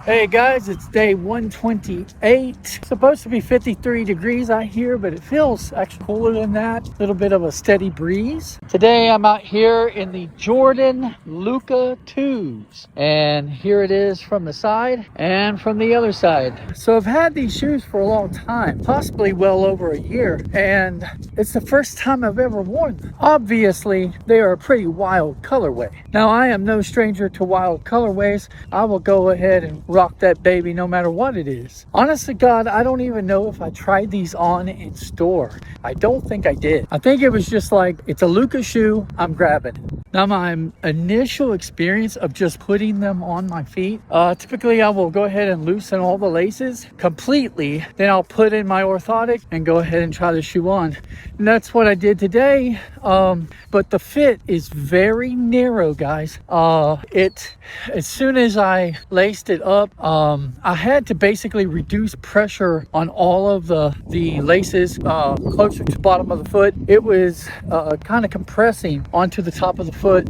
Hey guys, it's day 128. Supposed to be 53 degrees out here, but it feels actually cooler than that. A little bit of a steady breeze. Today I'm out here in the Jordan Luka 2s. And here it is from the side and from the other side. So I've had these shoes for a long time, possibly well over a year. And it's the first time I've ever worn them. Obviously, they are a pretty wild colorway. Now I am no stranger to wild colorways. I will go ahead and rock that baby no matter what it is. Honest to God, I don't even know if I tried these on in store. I don't think I did. I think it was just like, it's a Luka shoe, I'm grabbing it. Now my initial experience of just putting them on my feet, typically I will go ahead and loosen all the laces completely, then I'll put in my orthotic and go ahead and try the shoe on. And that's what I did today. But the fit is very narrow, guys. As soon as I laced it up, I had to basically reduce pressure on all of the laces closer to the bottom of the foot. It was kind of compressing onto the top of the foot,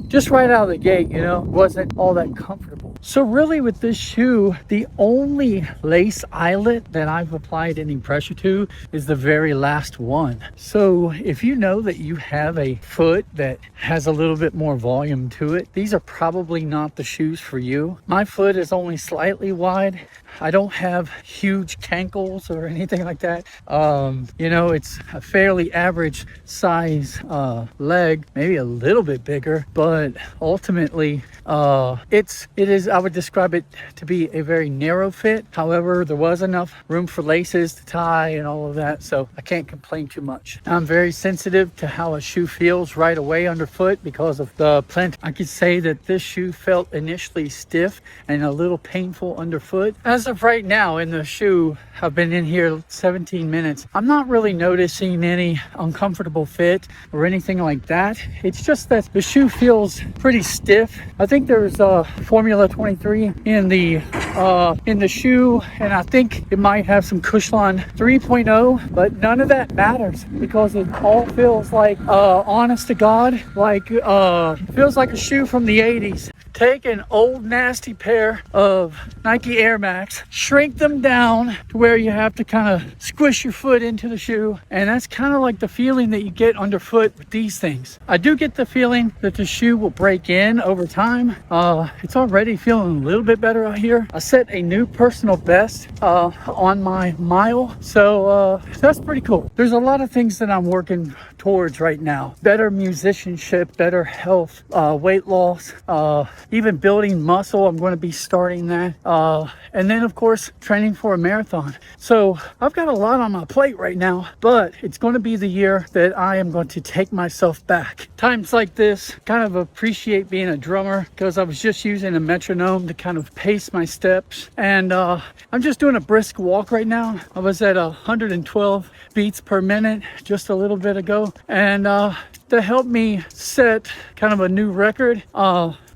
just right out of the gate, wasn't all that comfortable. So really with this shoe, the only lace eyelet that I've applied any pressure to is the very last one. So if you know that you have a foot that has a little bit more volume to it, these are probably not the shoes for you. My foot is only slightly wide. I don't have huge cankles or anything like that. It's a fairly average size leg, maybe a little bit bigger, but ultimately I would describe it to be a very narrow fit. However, there was enough room for laces to tie and all of that, so I can't complain too much. I'm very sensitive to how a shoe feels right away underfoot because of the plant. I could say that this shoe felt initially stiff and a little painful underfoot. As of right now in the shoe, I've been in here 17 minutes. I'm not really noticing any uncomfortable fit or anything like that. It's just that the shoe feels pretty stiff. I think there's Formula 23 in the shoe, and I think it might have some Cushlon 3.0, but none of that matters because it all feels like, honest to God, feels like a shoe from the 80s. Take an old nasty pair of Nike Air Max, shrink them down to where you have to kind of squish your foot into the shoe, and that's kind of like the feeling that you get underfoot with these things. I do get the feeling that the shoe will break in over time. It's already feeling a little bit better out here. I set a new personal best on my mile, so that's pretty cool. There's a lot of things that I'm working towards right now. Better musicianship, better health, weight loss, even building muscle. I'm going to be starting that. And then of course, training for a marathon. So I've got a lot on my plate right now, but it's going to be the year that I am going to take myself back. Times like this, kind of appreciate being a drummer because I was just using a metronome to kind of pace my steps. And I'm just doing a brisk walk right now. I was at 112 beats per minute just a little bit ago. And to help me set kind of a new record,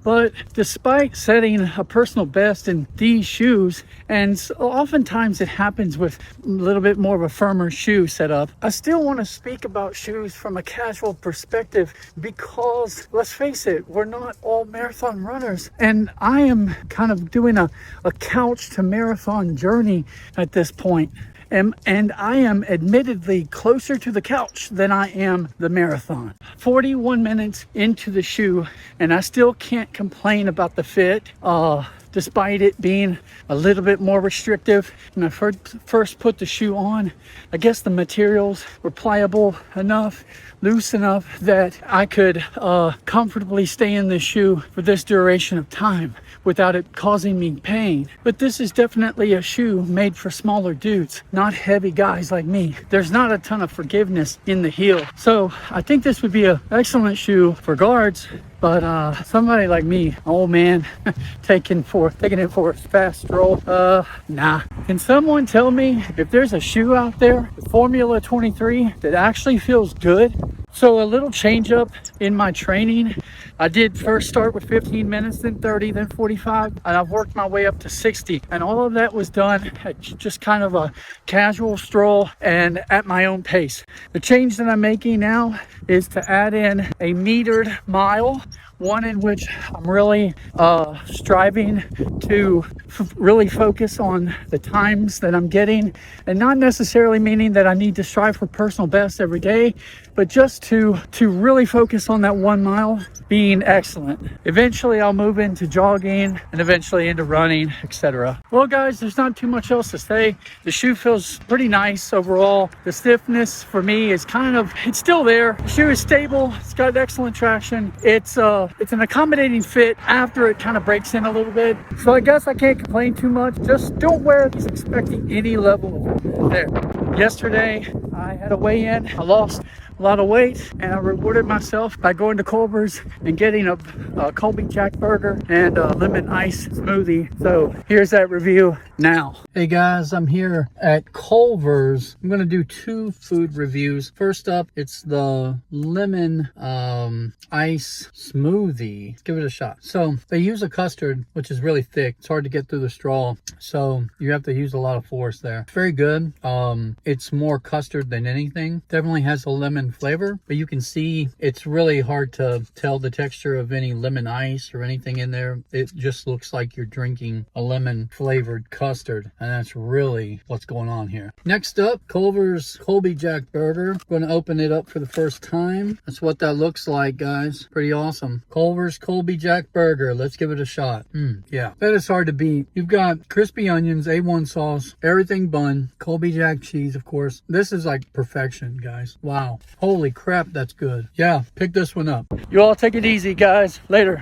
but despite setting a personal best in these shoes, and oftentimes it happens with a little bit more of a firmer shoe setup, I still want to speak about shoes from a casual perspective because, let's face it, we're not all marathon runners. And I am kind of doing a couch to marathon journey at this point. And I am admittedly closer to the couch than I am the marathon. 41 minutes into the shoe, and I still can't complain about the fit. Despite it being a little bit more restrictive. When I first put the shoe on, I guess the materials were pliable enough, loose enough that I could comfortably stay in this shoe for this duration of time without it causing me pain. But this is definitely a shoe made for smaller dudes, not heavy guys like me. There's not a ton of forgiveness in the heel. So I think this would be an excellent shoe for guards, but somebody like me, old man, taking it for a fast stroll, nah. Can someone tell me if there's a shoe out there with Formula 23 that actually feels good? So a little change up in my training. I did first start with 15 minutes, then 30, then 45, and I've worked my way up to 60. And all of that was done at just kind of a casual stroll and at my own pace. The change that I'm making now is to add in a metered mile one in which I'm really striving to really focus on the times that I'm getting, and not necessarily meaning that I need to strive for personal best every day, but just to really focus on that 1 mile being excellent. Eventually I'll move into jogging and eventually into running, etc. Well guys, there's not too much else to say. The shoe feels pretty nice overall. The stiffness for me is it's still there. The shoe is stable. It's got excellent traction. It's an accommodating fit after it kind of breaks in a little bit. So I guess I can't complain too much. Just don't wear these expecting any level of there. Yesterday I had a weigh-in. I lost a lot of weight and I rewarded myself by going to Culver's and getting a Colby Jack burger and a lemon ice smoothie. So here's that review now. Hey guys, I'm here at Culver's. I'm gonna do 2 food reviews. First up, it's the lemon ice smoothie. Let's give it a shot. So they use a custard which is really thick. It's hard to get through the straw, so you have to use a lot of force there. It's very good. It's more custard than anything. Definitely has a lemon flavor, but you can see it's really hard to tell the texture of any lemon ice or anything in there. It just looks like you're drinking a lemon flavored custard, and that's really what's going on here. Next up, Culver's Colby Jack burger. I'm going to open it up for the first time. That's what that looks like, guys. Pretty awesome. Culver's Colby Jack burger. Let's give it a shot. Yeah, that is hard to beat. You've got crispy onions, A1 sauce, everything bun, Colby Jack cheese, of course. This is like perfection, guys. Wow. Holy crap, that's good. Yeah, pick this one up. You all take it easy, guys. Later.